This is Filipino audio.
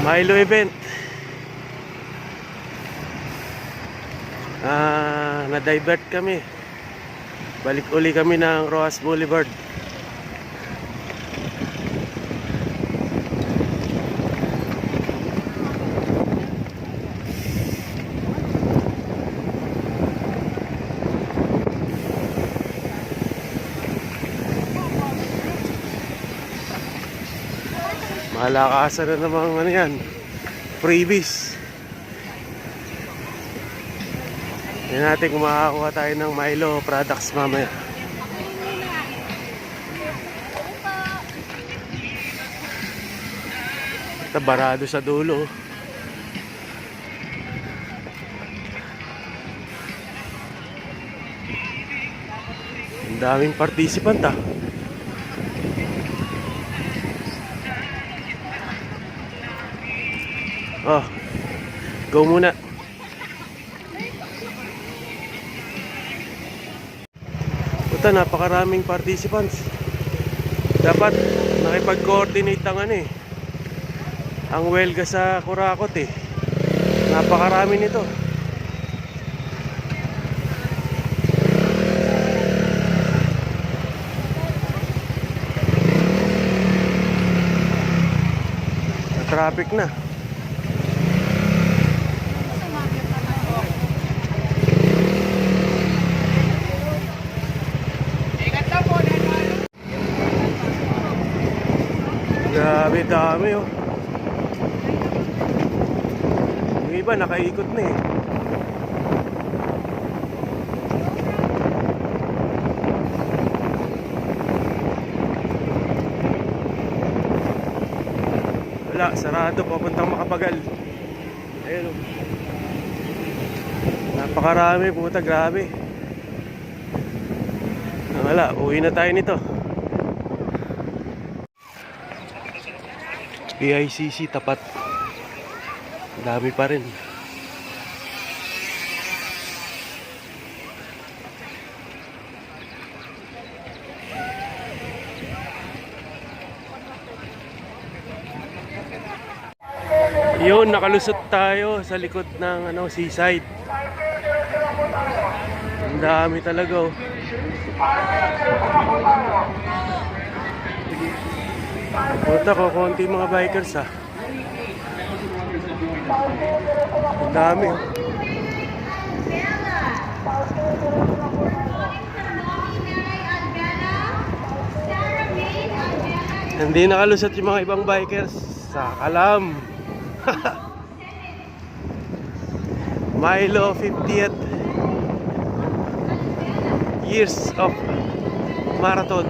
Milo event. Na-divert kami. Balik uli kami ng Rojas Boulevard. Malakasan na namang ano yan, freebies. Yan natin kung makakakuha tayo ng Milo products mamaya. Ito barado sa dulo. Ang daming participant ah. Oh, go muna. Puta, napakaraming participants. Dapat nakipag-coordinate ang ano eh, ang welga sa Kurakot eh. Napakarami nito. Na-traffic na. Grabe dami oh. Yung iba nakaikot na eh. Wala, sarado papuntang Makapagal. Ayun oh. Napakarami puta, grabe. Wala, uwi na tayo nito. PICC tapat. Dami pa rin. Yun, nakalusot tayo sa likod ng seaside. Ang dami talaga oh. Puta ko, konti mga bikers ah. Ang dami oh. Hindi nakalusot yung mga ibang bikers sa Kalam. Milo 50th years of marathon.